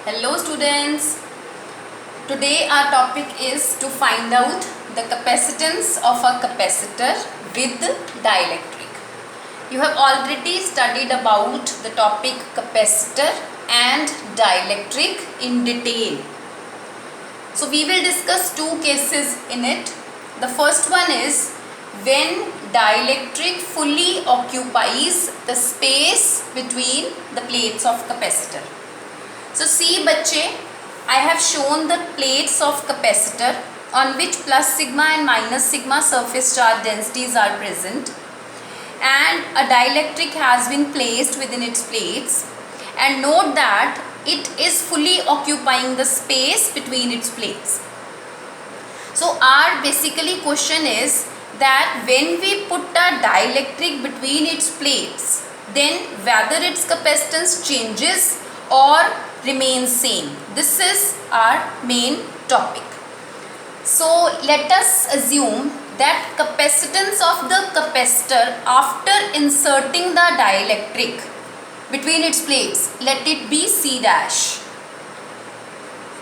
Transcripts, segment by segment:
Hello students, today our topic is to find out the capacitance of a capacitor with dielectric. You have already studied about the topic capacitor and dielectric in detail. So we will discuss two cases in it. The first one is when dielectric fully occupies the space between the plates of capacitor. So see बच्चे, I have shown the plates of capacitor on which plus sigma and minus sigma surface charge densities are present, and a dielectric has been placed within its plates, and note that it is fully occupying the space between its plates. So our basically question is that when we put a dielectric between its plates, then whether its capacitance changes or remains same. This is our main topic. So let us assume that capacitance of the capacitor after inserting the dielectric between its plates, let it be C dash,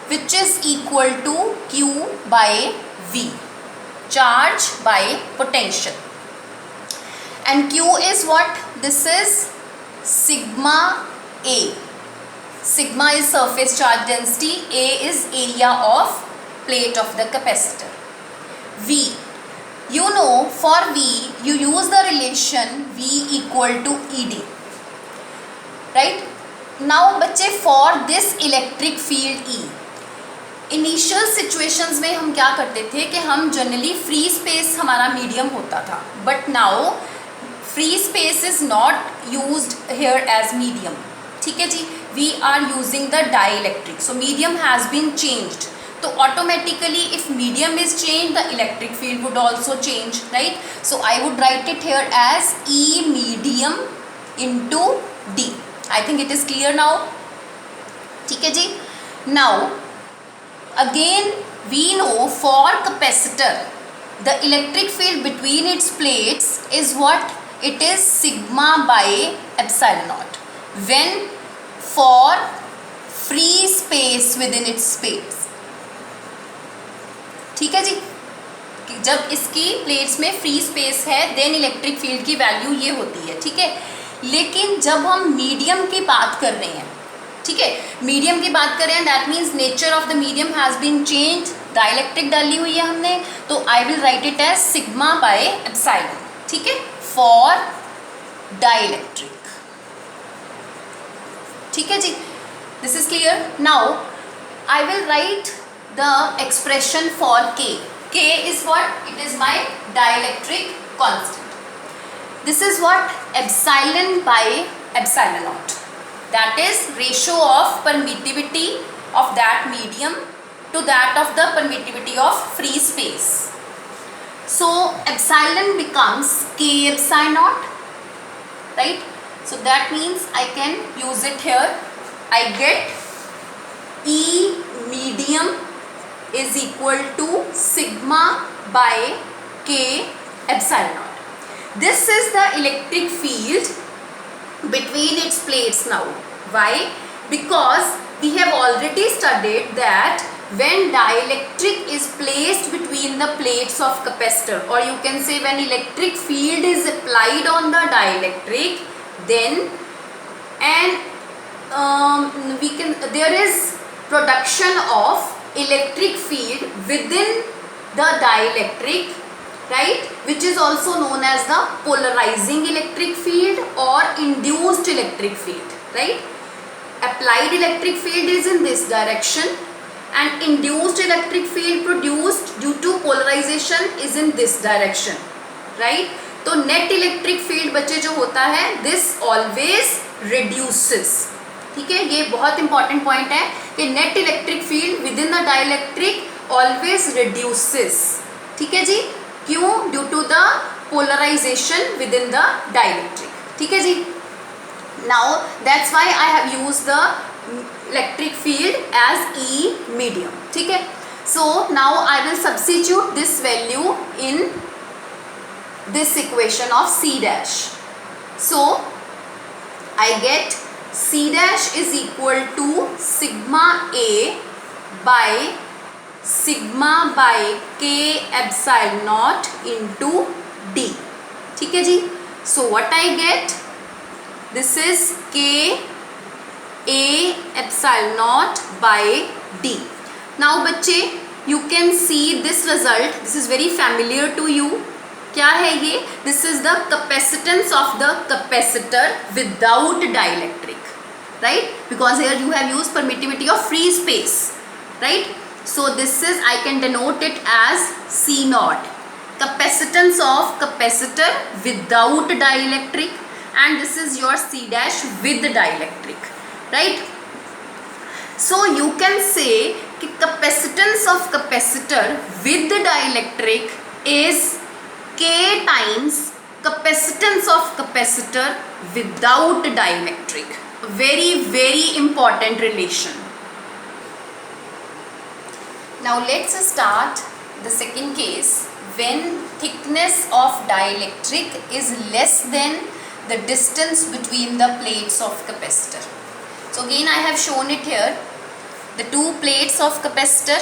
which is equal to Q by V, charge by potential. And Q is what? This is sigma A. Sigma is surface charge density, A is area of plate of the capacitor. V, you know, for V you use the relation V equal to ED, right? Now बच्चे, for this electric field E, initial situations में हम क्या करते थे कि हम generally free space हमारा medium होता था, but now free space is not used here as medium. ठीक है जी, we are using the dielectric, so medium has been changed. तो automatically if medium is change the electric field would also change, right? So I would write it here as E medium into D. I think it is clear now. ठीक है जी. Now again we know for capacitor the electric field between its plates is what? It is sigma by epsilon naught when for free space within its space. ठीक है जी. जब इसकी plates में free space है then electric field की value ये होती है. ठीक है, लेकिन जब हम मीडियम की बात कर रहे हैं, ठीक है, मीडियम की बात करें, that means nature of the medium has been change, dielectric डाली हुई है हमने, तो I will write it as sigma by epsilon. ठीक है, फॉर डाइलेक्ट्रिक. ठीक है जी, this is clear. Now I will write the expression for K. K is what? It is my dielectric constant. This is what? Epsilon by epsilon naught. That is ratio of permittivity of that medium to that of the permittivity of free space. So epsilon becomes K epsilon naught, right? So that means I can use it here. I get E medium is equal to sigma by K epsilon naught. This is the electric field between its plates now. Why? Because we have already studied that when dielectric is placed between the plates of capacitor, or you can say when electric field is applied on the dielectric, then there is production of electric field within the dielectric, right, which is also known as the polarizing electric field or induced electric field, right? Applied electric field is in this direction and induced electric field produced due to polarization is in this direction, right? तो net electric field बच्चे जो होता है this always reduces. ठीक है, ये बहुत important point है कि net electric field within the dielectric always reduces. ठीक है जी, क्यों? Due to the polarization within the dielectric. ठीक है जी. Now that's why I have used the electric field as E medium. ठीक है, so now I will substitute this value in this equation of C dash. So I get C dash is equal to sigma A by sigma by K epsilon naught into D. ठीक है जी. So what I get? This is K A epsilon naught by D. Now बच्चे, you can see this result. This is very familiar to you. क्या है ये? This is the capacitance of the capacitor without dielectric, right? Because here you have used permittivity of free space, right? So this is, I can denote it as C naught, capacitance of capacitor without dielectric, and this is your C dash with dielectric, right? So you can say कि capacitance of capacitor with dielectric is K times capacitance of capacitor without dielectric. Very, very important relation. Now let's start the second case, when thickness of dielectric is less than the distance between the plates of capacitor. So again I have shown it here, the two plates of capacitor,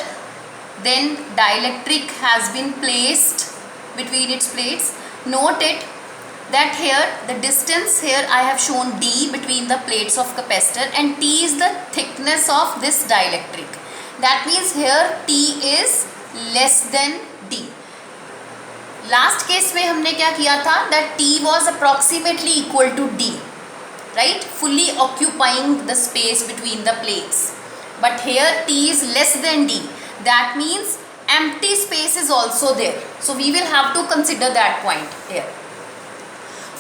then dielectric has been placed between its plates. Note it that here the distance, here I have shown D between the plates of capacitor, and T is the thickness of this dielectric. That means here T is less than D. Last case में हमने क्या किया था, that T was approximately equal to D, right? Fully occupying the space between the plates. But here T is less than D. That means empty space is also there. So we will have to consider that point here.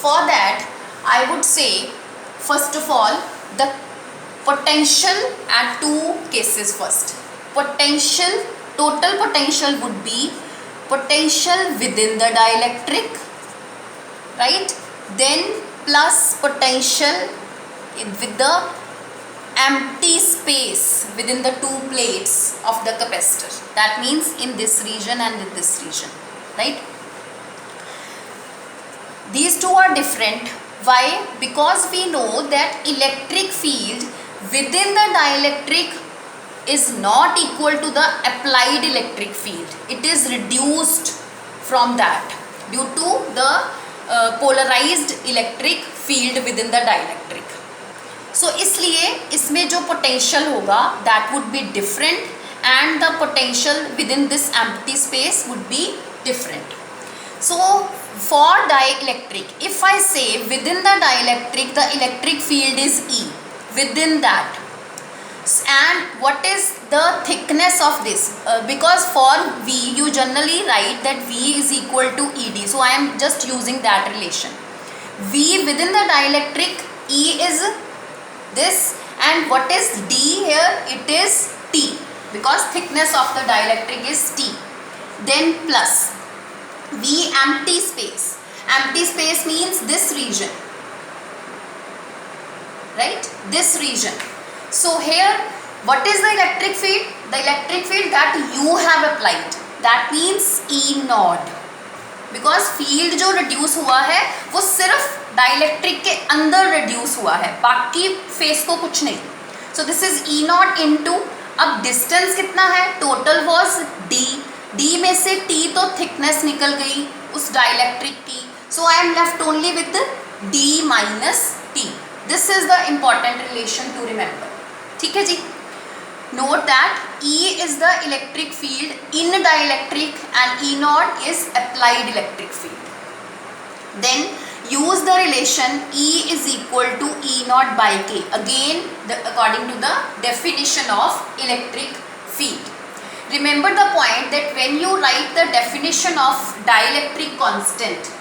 For that, I would say, first of all, the potential at two cases first. Potential, total potential would be potential within the dielectric, right? Then plus potential with the empty space within the two plates of the capacitor. That means in this region and in this region, right? These two are different. Why? Because we know that electric field within the dielectric is not equal to the applied electric field. It is reduced from that due to the polarized electric field within the dielectric. So इसलिए इसमें जो potential होगा that would be different, and the potential within this empty space would be different. So for dielectric, if I say within the dielectric the electric field is E, within that, and what is the thickness of this? Because for V you generally write that V is equal to ED, so I am just using that relation. V within the dielectric, E is this, and what is D here? It is T, because thickness of the dielectric is T. Then plus V empty space. Empty space means this region, right? This region. So here what is the electric field? The electric field that you have applied, that means E naught, because field जो reduce हुआ है वो सिर्फ dielectric के अंदर reduce हुआ है, बाकी फेस को कुछ नहीं. So this is E not into, अब डिस्टेंस कितना है, टोटल वॉज डी, डी में से टी तो थिकनेस निकल गई उस डाइलेक्ट्रिक की, so I am left only with D minus T. This is the important relation to remember. ठीक है जी. Note that E is the electric field in dielectric and E naught is applied electric field. Then use the relation E is equal to E naught by K, again according to the definition of electric field. Remember the point that when you write the definition of dielectric constant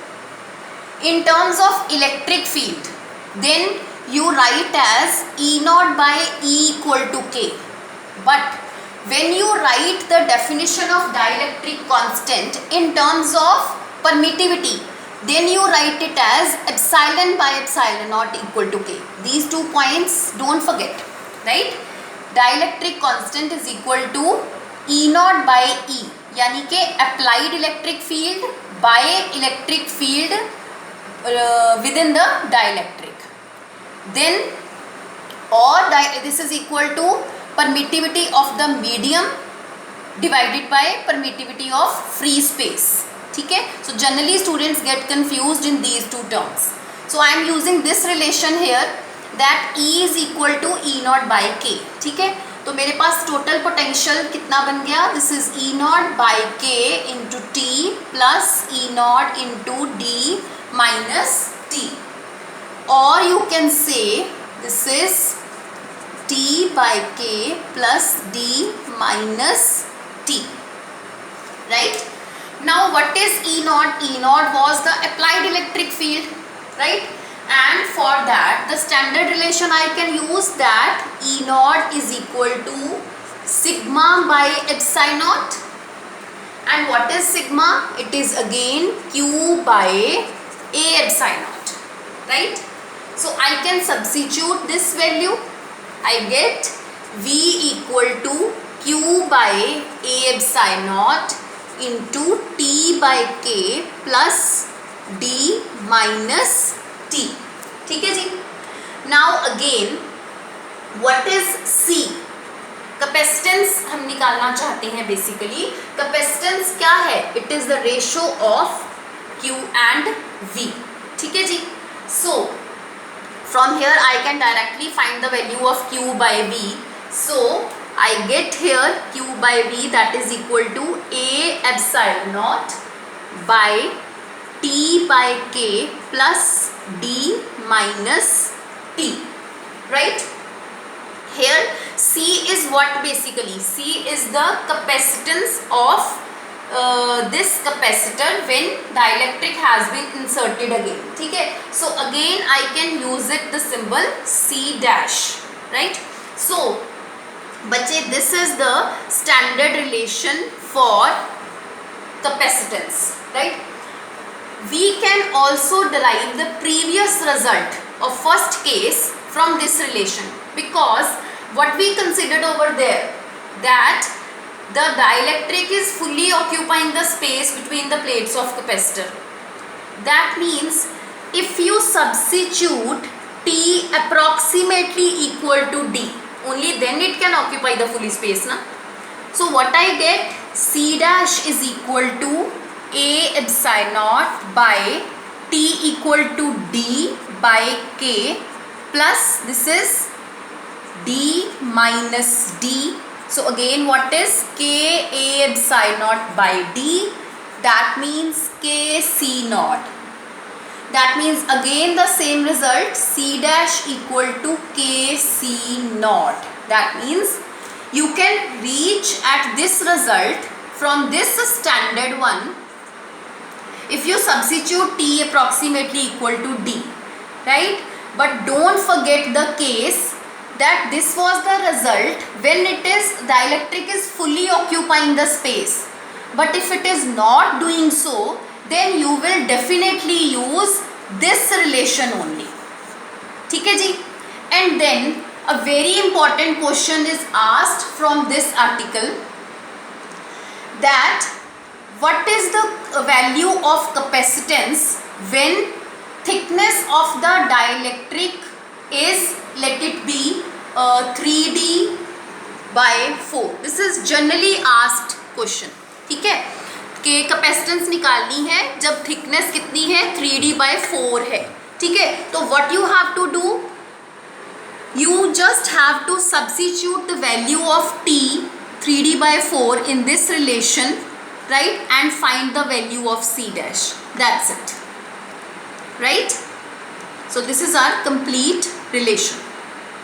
in terms of electric field, then you write as E naught by E equal to K. But when you write the definition of dielectric constant in terms of permittivity, then you write it as epsilon by epsilon naught equal to K. These 2 points don't forget, right? Dielectric constant is equal to E naught by E, यानी कि applied electric field by electric field within the dielectric. Then और this is equal to permittivity of the medium divided by permittivity of free space. ठीक है, so generally students get confused in these two terms. So I am using this relation here that E is equal to E naught by K. ठीक है, तो मेरे पास total potential कितना बन गया, this is E naught by K into T plus E naught into D minus T, और you can say this is T by K plus D minus T, right? Now what is E naught? E naught was the applied electric field, right? And for that the standard relation I can use that E naught is equal to sigma by epsilon naught. And what is sigma? It is again Q by A epsilon naught, right? So I can substitute this value. I get V equal to Q by A epsilon naught into T by K plus D minus T. ठीक है जी. Now again what is C? Capacitance हम निकालना चाहते हैं. Basically capacitance क्या है? It is the ratio of Q and V. ठीक है जी. So from here I can directly find the value of Q by V. So I get here Q by V that is equal to A epsilon naught by T by K plus D minus T, right? Here C is what basically? C is the capacitance of this capacitor when dielectric has been inserted again. ठीक है, so again I can use it the symbol C dash, right? So बच्चे this is the standard relation for capacitance, right? We can also derive the previous result of first case from this relation, because what we considered over there that the dielectric is fully occupying the space between the plates of capacitor. That means if you substitute T approximately equal to D, only then it can occupy the fully space, na? So what I get, C dash is equal to A epsilon naught by T equal to D by K plus this is D minus D. So again what is K A epsilon naught by D, that means K C naught. That means again the same result, C dash equal to K C naught. That means you can reach at this result from this standard one if you substitute T approximately equal to D, right? But don't forget the case that this was the result when it is dielectric is fully occupying the space. But if it is not doing so, then you will definitely use this relation only. ठीक है जी. And then a very important question is asked from this article, that what is the value of capacitance when thickness of the dielectric is, let it be 3D by 4. This is generally asked question. ठीक है, कि capacitance निकालनी है जब thickness कितनी है 3D by 4 है. ठीक है, तो what you have to do, you just have to substitute the value of T 3D by 4 in this relation, right, and find the value of C dash. That's it, right? So this is our complete relation.